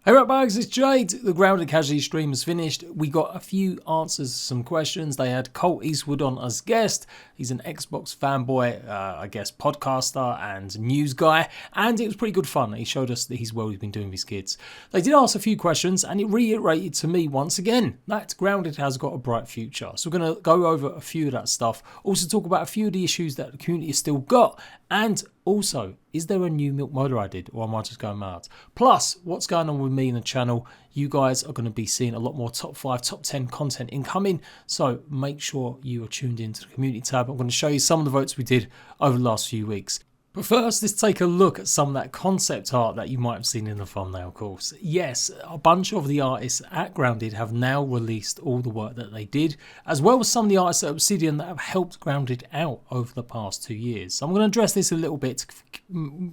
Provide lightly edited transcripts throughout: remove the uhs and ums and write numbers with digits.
Hey right bags, it's Jade. The Grounded Casually stream is finished. We got a few answers to some questions. They had Colt Eastwood on as guest. He's an Xbox fanboy, I guess podcaster and news guy, and it was pretty good fun. He showed us that he's been doing with his kids. They did ask a few questions and it reiterated to me once again that Grounded has got a bright future. So we're going to go over a few of that stuff, also talk about a few of the issues that the community has still got, and also, is there a new Milk Molar I did, or am I just going mad? Plus, what's going on with me and the channel? You guys are going to be seeing a lot more top 5, top 10 content incoming, so make sure you are tuned into the community tab. I'm going to show you some of the votes we did over the last few weeks. But first, let's take a look at some of that concept art that you might have seen in the thumbnail, of course. Yes, a bunch of the artists at Grounded have now released all the work that they did, as well as some of the artists at Obsidian that have helped Grounded out over the past 2 years. So I'm going to address this a little bit,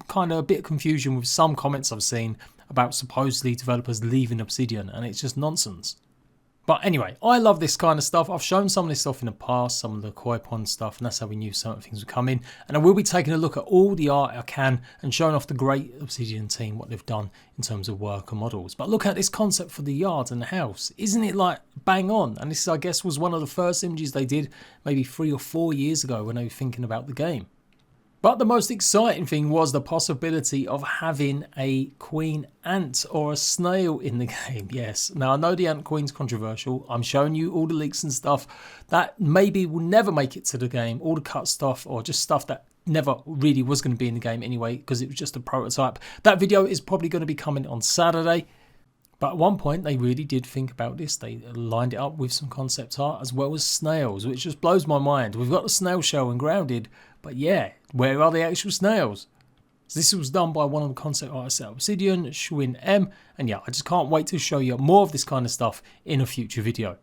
kind of a bit of confusion with some comments I've seen about supposedly developers leaving Obsidian, and it's just nonsense. But anyway, I love this kind of stuff. I've shown some of this stuff in the past, some of the Koi Pond stuff, and that's how we knew certain things were coming. And I will be taking a look at all the art I can and showing off the great Obsidian team, what they've done in terms of work and models. But look at this concept for the yard and the house. Isn't it like bang on? And this, I guess, was one of the first images they did maybe 3 or 4 years ago when they were thinking about the game. But the most exciting thing was the possibility of having a queen ant or a snail in the game. Yes, now I know the ant queen's controversial. I'm showing you all the leaks and stuff that maybe will never make it to the game. All the cut stuff or just stuff that never really was going to be in the game anyway because it was just a prototype. That video is probably going to be coming on Saturday. But at one point they really did think about this. They lined it up with some concept art as well as snails, which just blows my mind. We've got the snail shell and Grounded, but yeah, where are the actual snails? So this was done by one of the concept artists at Obsidian, Schwinn M, and yeah, I just can't wait to show you more of this kind of stuff in a future video.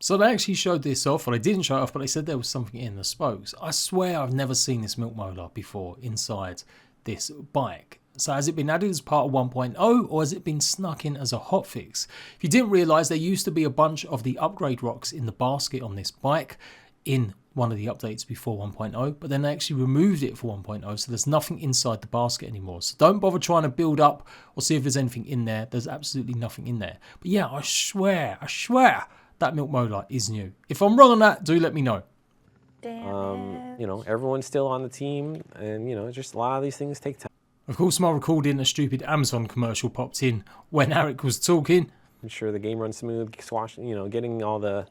So they actually showed this off, or they didn't show it off, but they said there was something in the spokes. I swear I've never seen this Milk Molar before inside this bike. So has it been added as part of 1.0 or has it been snuck in as a hotfix? If you didn't realise, there used to be a bunch of the upgrade rocks in the basket on this bike in one of the updates before 1.0, but then they actually removed it for 1.0, so there's nothing inside the basket anymore. So don't bother trying to build up or see if there's anything in there. There's absolutely nothing in there. But yeah, I swear that Milk Molar is new. If I'm wrong on that, do let me know. You know, everyone's still on the team, and you know, just a lot of these things take time. Of course, my recording a stupid Amazon commercial popped in when Eric was talking. I'm sure the game runs smooth, getting all the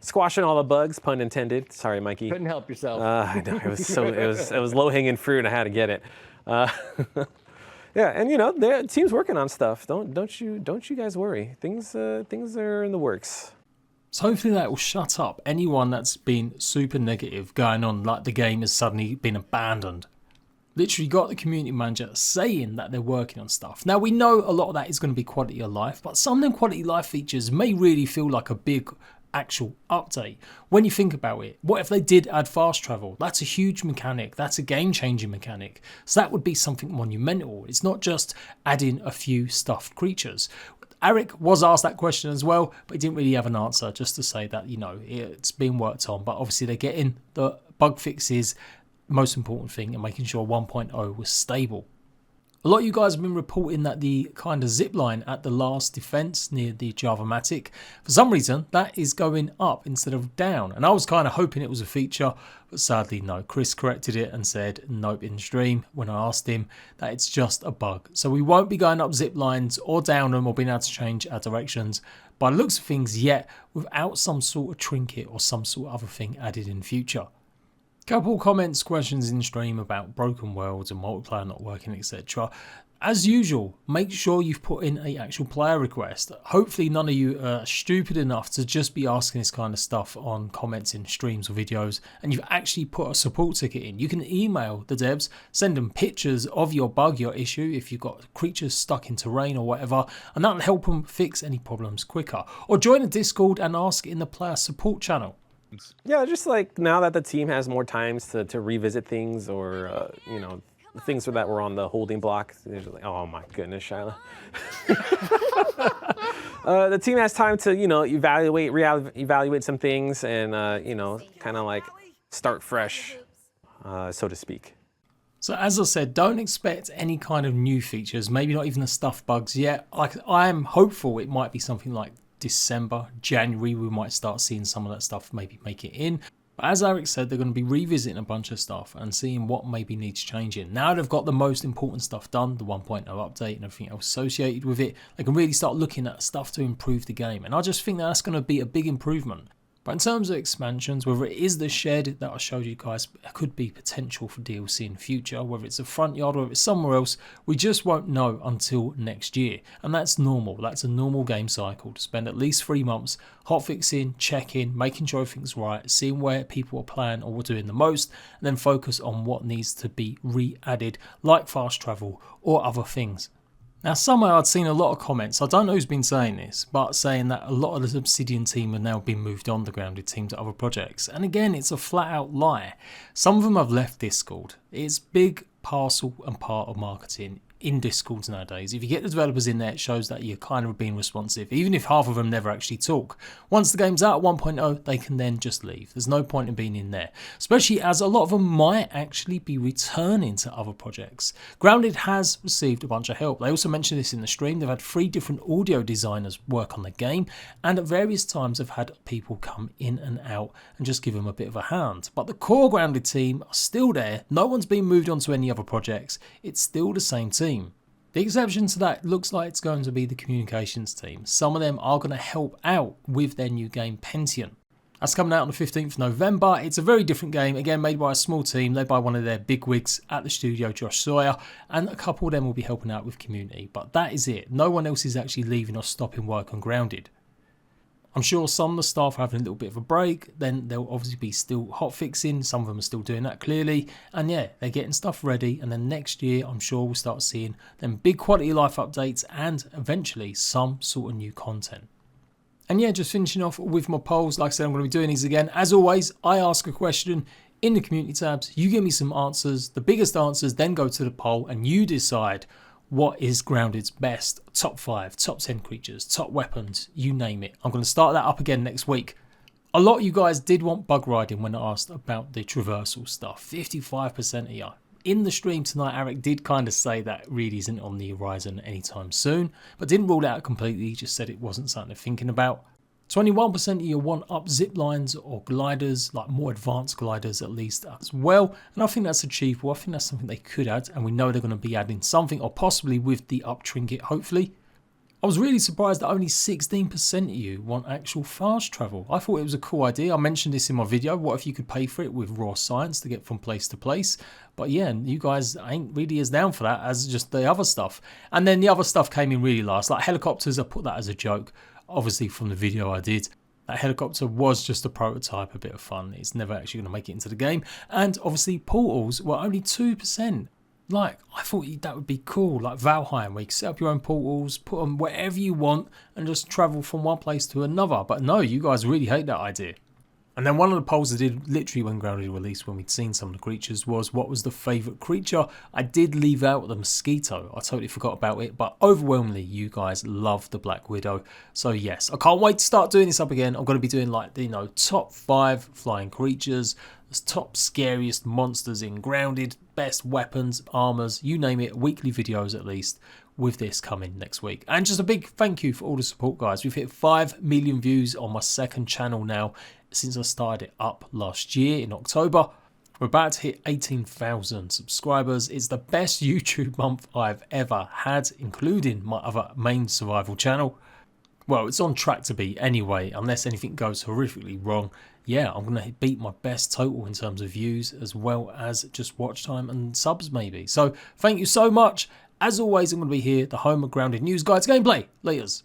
squashing all the bugs, pun intended. Sorry, Mikey. Couldn't help yourself. I know, it was low hanging fruit, and I had to get it. Yeah, and you know, the team's working on stuff. Don't you guys worry. Things are in the works. So hopefully that will shut up anyone that's been super negative going on like the game has suddenly been abandoned. Literally got the community manager saying that they're working on stuff. Now we know a lot of that is going to be quality of life, but some of them quality of life features may really feel like a big actual update. When you think about it, what if they did add fast travel? That's a huge mechanic. That's a game-changing mechanic. So that would be something monumental. It's not just adding a few stuffed creatures. Eric was asked that question as well, but he didn't really have an answer, just to say that, you know, it's being worked on. But obviously they're getting the bug fixes, most important thing, and making sure 1.0 was stable. A lot of you guys have been reporting that the kind of zipline at the last defense near the Java-Matic, for some reason that is going up instead of down, and I was kind of hoping it was a feature, but sadly no. Chris corrected it and said nope in stream when I asked him that it's just a bug. So we won't be going up zip lines or down them or being able to change our directions by the looks of things yet, without some sort of trinket or some sort of other thing added in future. Couple comments, questions in stream about broken worlds and multiplayer not working, etc. As usual, make sure you've put in an actual player request. Hopefully none of you are stupid enough to just be asking this kind of stuff on comments in streams or videos, and you've actually put a support ticket in. You can email the devs, send them pictures of your bug, your issue, if you've got creatures stuck in terrain or whatever, and that'll help them fix any problems quicker. Or join a Discord and ask in the player support channel. Yeah, just like now that the team has more times to revisit things, or you know, things that were on the holding block. Like, oh my goodness, Shyla. The team has time to, you know, evaluate some things and you know, kind of like start fresh, so to speak. So as I said, don't expect any kind of new features, maybe not even the stuff bugs yet. I am hopeful it might be something like December, January, we might start seeing some of that stuff maybe make it in. But as Eric said, they're going to be revisiting a bunch of stuff and seeing what maybe needs changing. Now they've got the most important stuff done, the 1.0 update and everything else associated with it, they can really start looking at stuff to improve the game. And I just think that's going to be a big improvement. But in terms of expansions, whether it is the shed that I showed you guys, could be potential for DLC in future, whether it's a front yard or if it's somewhere else, we just won't know until next year. And that's normal. That's a normal game cycle to spend at least 3 months hotfixing, checking, making sure everything's right, seeing where people are playing or doing the most, and then focus on what needs to be re-added, like fast travel or other things. Now somehow I'd seen a lot of comments, I don't know who's been saying this, but saying that a lot of the Obsidian team have now been moved on, the Grounded team, to other projects. And again, it's a flat out lie. Some of them have left Discord. It's big parcel and part of marketing in Discords nowadays. If you get the developers in there, it shows that you're kind of being responsive, even if half of them never actually talk. Once the game's out at 1.0, they can then just leave. There's no point in being in there, especially as a lot of them might actually be returning to other projects. Grounded has received a bunch of help. They also mentioned this in the stream. They've had 3 different audio designers work on the game, and at various times have had people come in and out and just give them a bit of a hand. But the core Grounded team are still there. No one's been moved on to any other projects. It's still the same team. The exception to that looks like it's going to be the communications team. Some of them are going to help out with their new game Pentium. That's coming out on the 15th of November. It's a very different game, again made by a small team led by one of their bigwigs at the studio, Josh Sawyer, and a couple of them will be helping out with community. But that is it. No one else is actually leaving or stopping work on Grounded. I'm sure some of the staff are having a little bit of a break, then they'll obviously be still hotfixing, some of them are still doing that clearly, and yeah, they're getting stuff ready, and then next year I'm sure we'll start seeing them big quality of life updates and eventually some sort of new content. And yeah, just finishing off with my polls, like I said, I'm going to be doing these again. As always, I ask a question in the community tabs, you give me some answers, the biggest answers then go to the poll and you decide what is Grounded's best top 5, top 10 creatures, top weapons, you name it. I'm going to start that up again next week. A lot of you guys did want bug riding when I asked about the traversal stuff. 55% of you. In the stream tonight, Eric did kind of say that really isn't on the horizon anytime soon, but didn't rule it out completely, just said it wasn't something they're thinking about. 21% of you want up zip lines or gliders, like more advanced gliders at least as well. And I think that's achievable. I think that's something they could add. And we know they're going to be adding something, or possibly with the up trinket, hopefully. I was really surprised that only 16% of you want actual fast travel. I thought it was a cool idea. I mentioned this in my video. What if you could pay for it with raw science to get from place to place? But yeah, you guys ain't really as down for that as just the other stuff. And then the other stuff came in really last. Like helicopters, I put that as a joke. Obviously from the video I did, that helicopter was just a prototype, a bit of fun. It's never actually going to make it into the game. And obviously portals were only 2%. Like, I thought that would be cool, like Valheim, where you can set up your own portals, put them wherever you want, and just travel from one place to another. But no, you guys really hate that idea. And then one of the polls I did literally when Grounded released, when we'd seen some of the creatures, was what was the favourite creature. I did leave out the mosquito. I totally forgot about it, but overwhelmingly you guys love the Black Widow. So yes, I can't wait to start doing this up again. I'm going to be doing like the top 5 flying creatures, the top scariest monsters in Grounded, best weapons, armors, you name it, weekly videos at least, with this coming next week. And just a big thank you for all the support, guys. We've hit 5 million views on my second channel now since I started it up last year in October. We're about to hit 18,000 subscribers. It's the best YouTube month I've ever had, including my other main survival channel. Well, it's on track to be anyway, unless anything goes horrifically wrong. Yeah, I'm going to beat my best total in terms of views, as well as just watch time and subs maybe. So thank you so much. As always, I'm going to be here, the home of Grounded news, guides, gameplay. Laters.